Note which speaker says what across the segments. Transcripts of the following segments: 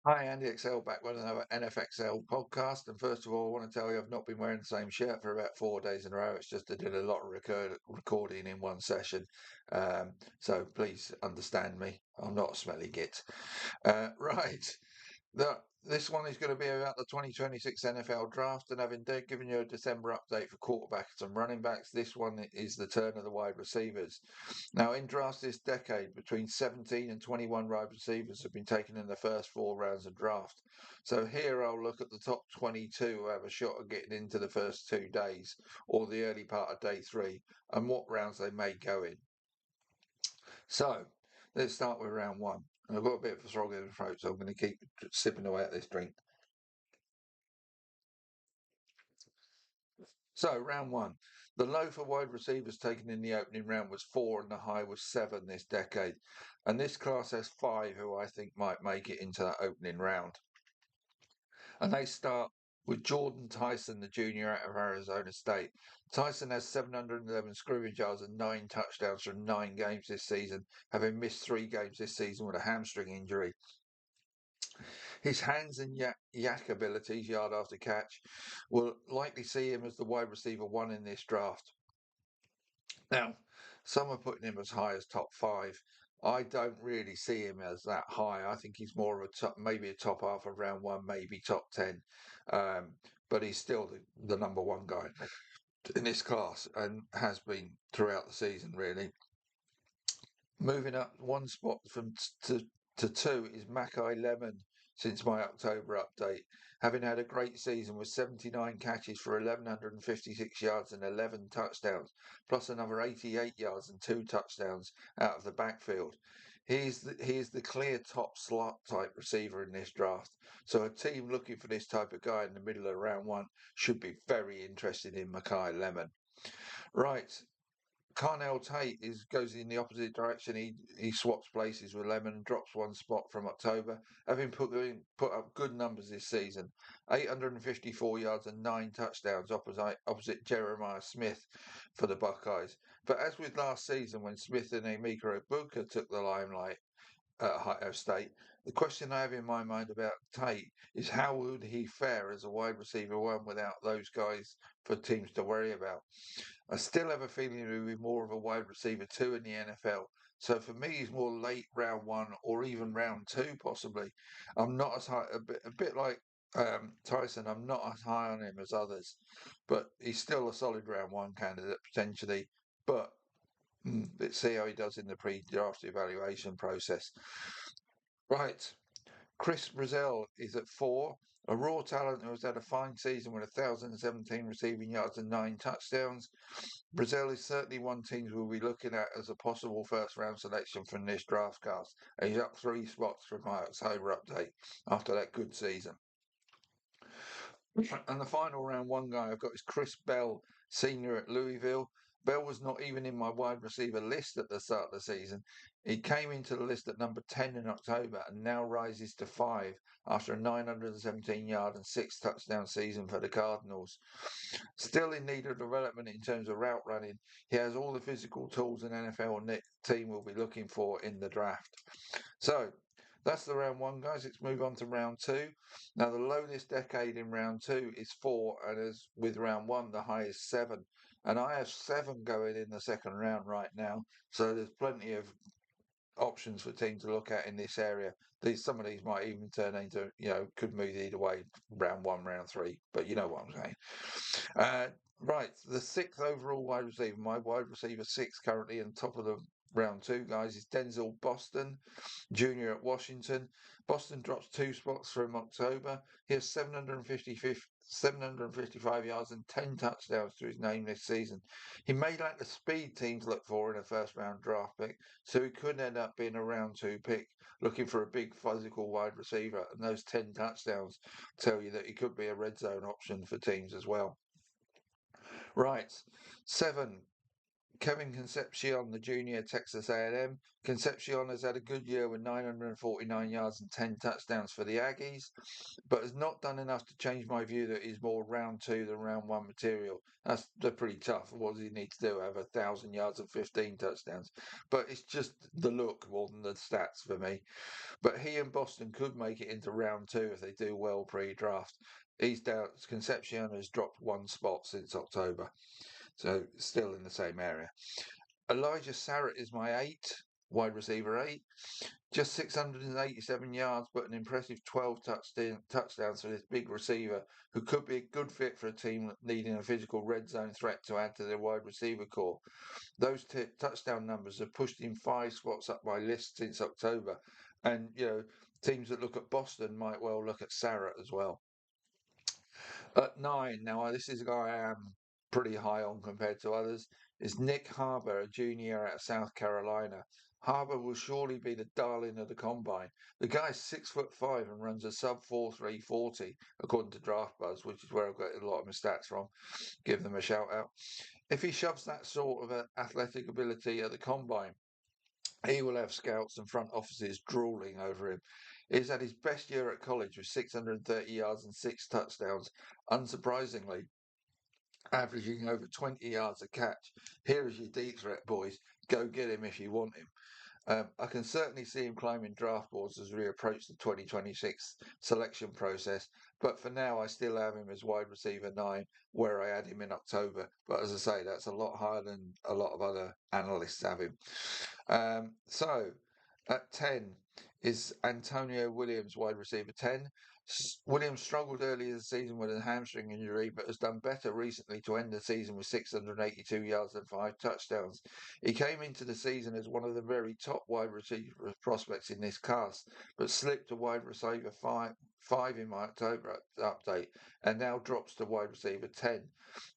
Speaker 1: Hi, Andy XL back with another NFXL podcast. And first of all, I want to tell you I've not been wearing the same shirt for about 4 days in a row. It's just I did a lot of recording in one session. So please understand me. I'm not a smelly git. Right. This one is going to be about the 2026 NFL draft, and having given you a December update for quarterbacks and running backs, this one is the turn of the wide receivers. Now, in drafts this decade, between 17 and 21 wide receivers have been taken in the first 4 rounds of draft. So here I'll look at the top 22 who have a shot at getting into the first 2 days or the early part of day three, and what rounds they may go in. So let's start with round one. And I've got a bit of a frog in the throat, so I'm going to keep sipping away at this drink. So round one. The low for wide receivers taken in the opening round was 4 and the high was 7 this decade. And this class has 5 who I think might make it into that opening round. And they start with Jordan Tyson, the junior out of Arizona State. Tyson has 711 scrimmage yards and 9 touchdowns from 9 games this season, having missed 3 games this season with a hamstring injury. His hands and yak abilities, yard after catch, will likely see him as the wide receiver 1 in this draft. Now, some are putting him as high as top 5. I don't really see him as that high. I think he's more of a top, maybe a top half of round 1, maybe top 10. But he's still the number 1 guy in this class and has been throughout the season, really. Moving up one spot to 2 is Mackay Lemon since my October update, having had a great season with 79 catches for 1,156 yards and 11 touchdowns, plus another 88 yards and 2 touchdowns out of the backfield. He is the clear top slot type receiver in this draft. So a team looking for this type of guy in the middle of round 1 should be very interested in Mackay Lemon. Right, Carnell Tate goes in the opposite direction. He swaps places with Lemon and drops one spot from October, having put up good numbers this season, 854 yards and 9 touchdowns opposite Jeremiah Smith for the Buckeyes. But as with last season, when Smith and Emeka Egbuka took the limelight at Ohio State, the question I have in my mind about Tate is how would he fare as a wide receiver 1 without those guys for teams to worry about? I still have a feeling he'll be more of a wide receiver 2 in the NFL. So for me, he's more late round 1 or even round 2, possibly. I'm not as high, a bit like Tyson, I'm not as high on him as others, but he's still a solid round 1 candidate potentially. But let's see how he does in the pre-draft evaluation process. Right. Chris Brazil is at 4, a raw talent who has had a fine season with 1,017 receiving yards and 9 touchdowns. Brazil is certainly one team we'll be looking at as a possible first round selection from this draft class. And he's up 3 spots from my October update after that good season. And the final round 1 guy I've got is Chris Bell, senior at Louisville. Bell was not even in my wide receiver list at the start of the season. He came into the list at number 10 in October and now rises to 5 after a 917 yard and 6 touchdown season for the Cardinals. Still in need of development in terms of route running, he has all the physical tools an NFL team will be looking for in the draft. So that's the round 1, guys. Let's move on to round 2. Now, the low this decade in round 2 is 4, and as with round 1, the high is 7. And I have 7 going in the second round right now. So there's plenty of options for teams to look at in this area. Some of these might even turn into, could move either way, round 1, round 3. But you know what I'm saying. Right, the 6th overall wide receiver, my wide receiver 6 currently, and top of the round 2, guys, is Denzel Boston, junior at Washington. Boston drops 2 spots from October. He has 755 yards and 10 touchdowns to his name this season. He may lack the speed teams look for in a first round draft pick, so he could end up being a round 2 pick looking for a big physical wide receiver. And those 10 touchdowns tell you that he could be a red zone option for teams as well. Right, 7. Kevin Concepcion, the junior, Texas A&M. Concepcion has had a good year with 949 yards and 10 touchdowns for the Aggies, but has not done enough to change my view that he's more round two than round one material. They're pretty tough. What does he need to do? Have 1,000 yards and 15 touchdowns? But it's just the look more than the stats for me. But he and Boston could make it into round two if they do well pre-draft. He's down. Concepcion has dropped one spot since October, so still in the same area. Elijah Sarrett is my wide receiver 8. Just 687 yards, but an impressive 12 touchdowns for this big receiver who could be a good fit for a team needing a physical red zone threat to add to their wide receiver core. Those touchdown numbers have pushed him 5 spots up my list since October. And, teams that look at Boston might well look at Sarrett as well. At 9, now this is a guy I am pretty high on compared to others, is Nick Harbour, a junior out of South Carolina. Harbour will surely be the darling of the combine. The guy's 6'5" and runs a sub 4.3 40, according to Draft Buzz, which is where I've got a lot of my stats from. Give them a shout out. If he shoves that sort of athletic ability at the combine, he will have scouts and front offices drooling over him. He's had his best year at college with 630 yards and 6 touchdowns. Unsurprisingly, averaging over 20 yards a catch. Here is your deep threat, boys. Go get him if you want him. I can certainly see him climbing draft boards as we approach the 2026 selection process. But for now, I still have him as wide receiver 9, where I had him in October. But as I say, that's a lot higher than a lot of other analysts have him. So at 10 is Antonio Williams, wide receiver 10. Williams struggled earlier this season with a hamstring injury, but has done better recently to end the season with 682 yards and 5 touchdowns. He came into the season as one of the very top wide receiver prospects in this cast, but slipped to wide receiver 5 in my October update, and now drops to wide receiver 10.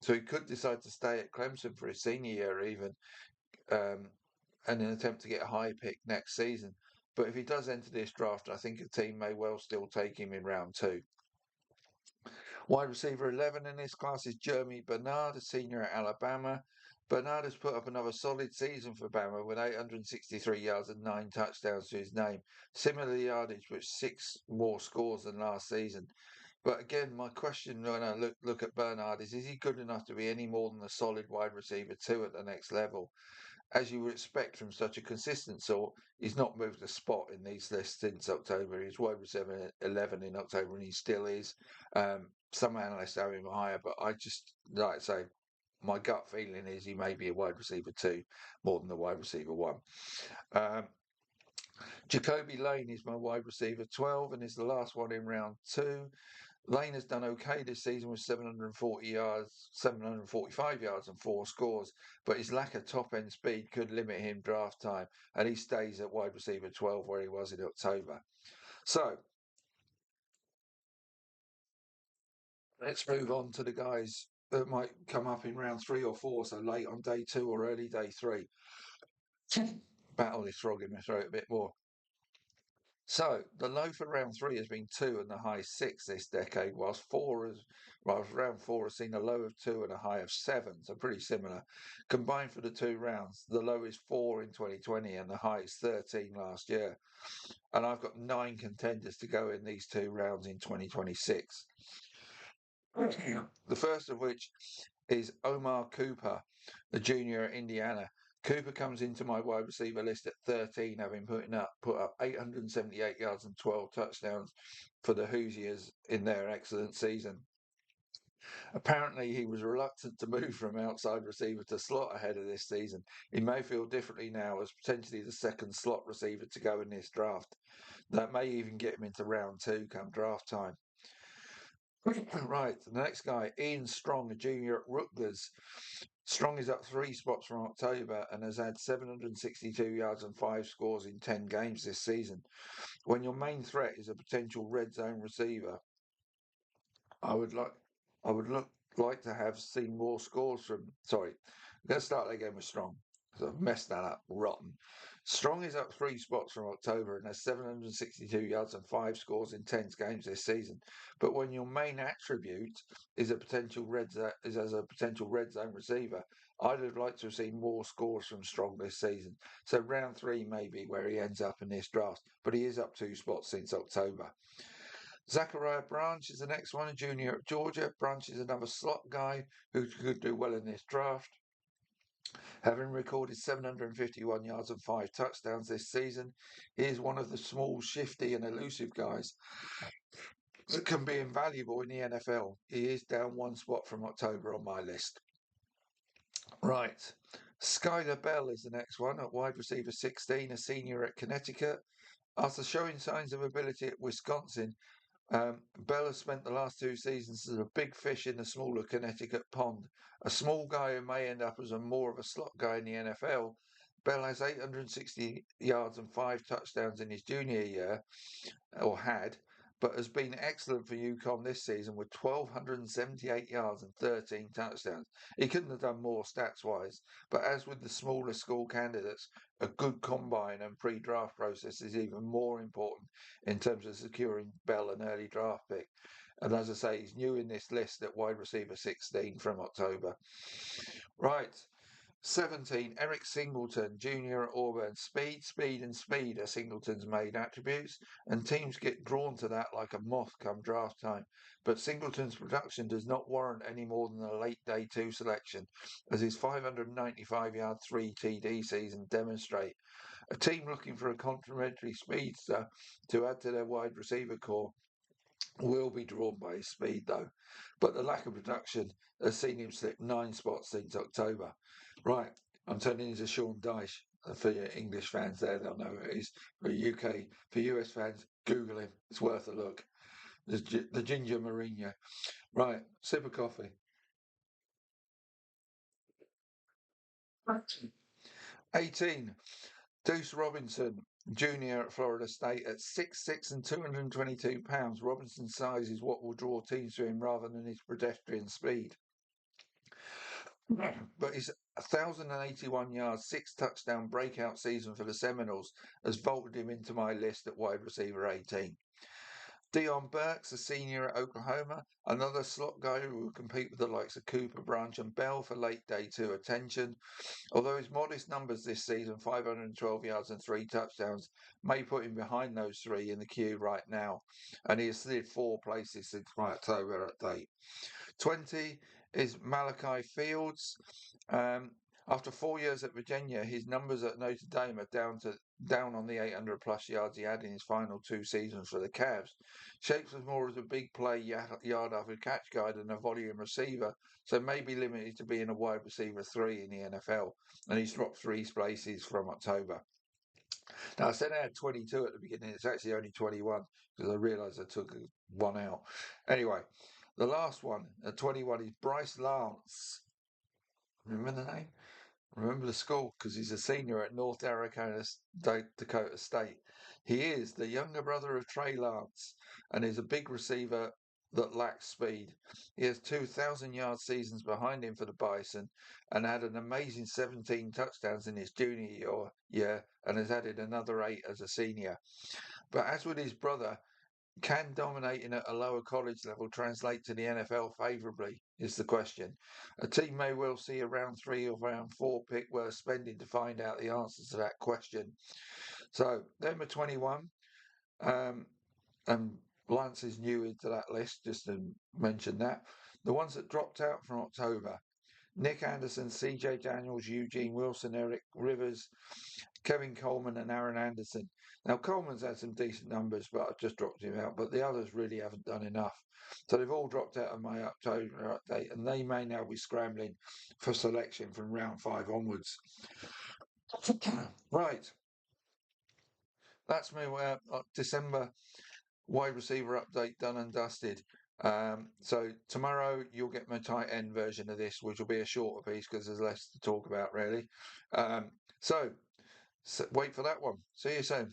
Speaker 1: So he could decide to stay at Clemson for his senior year even, in an attempt to get a high pick next season. But if he does enter this draft, I think a team may well still take him in round 2. Wide receiver 11 in this class is Jeremy Bernard, a senior at Alabama. Bernard has put up another solid season for Bama with 863 yards and 9 touchdowns to his name. Similar yardage with 6 more scores than last season. But again, my question when I look at Bernard is he good enough to be any more than a solid wide receiver 2 at the next level? As you would expect from such a consistent sort, he's not moved a spot in these lists since October. He was wide receiver 11 in October, and he still is. Some analysts have him higher, but I just like to say my gut feeling is he may be a wide receiver 2 more than a wide receiver 1. Jacoby Lane is my wide receiver 12 and is the last one in round 2. Lane has done okay this season with 745 yards and 4 scores, but his lack of top-end speed could limit him draft time, and he stays at wide receiver 12 where he was in October. So, let's move on to the guys that might come up in round 3 or 4, so late on day 2 or early day 3. Battle this frog in my throat a bit more. So the low for round 3 has been 2 and the high 6 this decade, whilst round 4 has seen a low of 2 and a high of 7, so pretty similar. Combined for the 2 rounds, the low is 4 in 2020 and the high is 13 last year. And I've got 9 contenders to go in these 2 rounds in 2026. The first of which is Omar Cooper, the junior at Indiana. Cooper comes into my wide receiver list at 13, having put up 878 yards and 12 touchdowns for the Hoosiers in their excellent season. Apparently, he was reluctant to move from outside receiver to slot ahead of this season. He may feel differently now as potentially the second slot receiver to go in this draft. That may even get him into round 2 come draft time. Right, the next guy, Ian Strong, a junior at Rutgers. Strong is up 3 spots from October and has had 762 yards and 5 scores in 10 games this season. When your main threat is a potential red zone receiver, I would like to have seen more scores from. Sorry, I'm going to start again with Strong because I've messed that up rotten. Strong is up 3 spots from October and has 762 yards and 5 scores in 10 games this season. But when your main attribute is as a potential red zone receiver, I'd have liked to have seen more scores from Strong this season. So round 3 maybe where he ends up in this draft, but he is up 2 spots since October. Zachariah Branch is the next one, a junior at Georgia. Branch is another slot guy who could do well in this draft. Having recorded 751 yards and 5 touchdowns this season, he is one of the small, shifty and elusive guys that can be invaluable in the NFL. He is down 1 spot from October on my list. Right. Skylar Bell is the next one at wide receiver 16, a senior at Connecticut. After showing signs of ability at Wisconsin, Bell has spent the last 2 seasons as a big fish in the smaller Connecticut pond. A small guy who may end up as more of a slot guy in the NFL. Bell has 860 yards and 5 touchdowns in his junior year, or had, but has been excellent for UConn this season with 1,278 yards and 13 touchdowns. He couldn't have done more stats-wise, but as with the smaller school candidates, a good combine and pre-draft process is even more important in terms of securing Bell an early draft pick. And as I say, he's new in this list at wide receiver 16 from October. Right. 17, Eric Singleton, junior at Auburn. Speed, and speed are Singleton's main attributes, and teams get drawn to that like a moth come draft time. But Singleton's production does not warrant any more than a late day 2 selection, as his 595-yard 3 TD season demonstrate. A team looking for a complementary speedster to add to their wide receiver core will be drawn by his speed, though. But the lack of production has seen him slip 9 spots since October. Right, I'm turning into Sean Dyche. For your English fans there, they'll know who it is. For UK, for US fans, Google him. It's worth a look. The Ginger Mourinho. Right, sip of coffee. 18, Deuce Robinson, junior at Florida State, at 6'6" and 222 pounds. Robinson's size is what will draw teams to him rather than his pedestrian speed. But his 1,081 yards, 6 touchdown breakout season for the Seminoles has vaulted him into my list at wide receiver 18. Dion Burks, a senior at Oklahoma, another slot guy who will compete with the likes of Cooper, Branch, and Bell for late day 2 attention. Although his modest numbers this season, 512 yards and 3 touchdowns, may put him behind those 3 in the queue right now, and he has slid 4 places since my October update. 20 is Malachi Fields. After 4 years at Virginia, his numbers at Notre Dame are down on the 800 plus yards he had in his final 2 seasons for the Cavs. Shapes was more as a big play yard after catch guy than a volume receiver, so may be limited to being a wide receiver 3 in the NFL, and he's dropped 3 places from October. Now, I said I had 22 at the beginning. It's actually only 21 because I realised I took 1 out. Anyway, the last one at 21 is Bryce Lance. Remember the name? Remember the school because he's a senior at North Dakota State. He is the younger brother of Trey Lance and is a big receiver that lacks speed. He has 2,000-yard seasons behind him for the Bison and had an amazing 17 touchdowns in his junior year and has added another 8 as a senior. But as with his brother, can dominating at a lower college level translate to the NFL favourably is the question. A team may well see a round 3 or round 4 pick worth spending to find out the answers to that question. So, them are 21. And Lance is new into that list, just to mention that. The ones that dropped out from October: Nick Anderson, CJ Daniels, Eugene Wilson, Eric Rivers, Kevin Coleman, and Aaron Anderson. Now, Coleman's had some decent numbers, but I've just dropped him out. But the others really haven't done enough. So they've all dropped out of my October update, and they may now be scrambling for selection from round 5 onwards. Right. That's my December wide receiver update done and dusted. So tomorrow you'll get my tight end version of this, which will be a shorter piece because there's less to talk about really. So wait for that one. See you soon.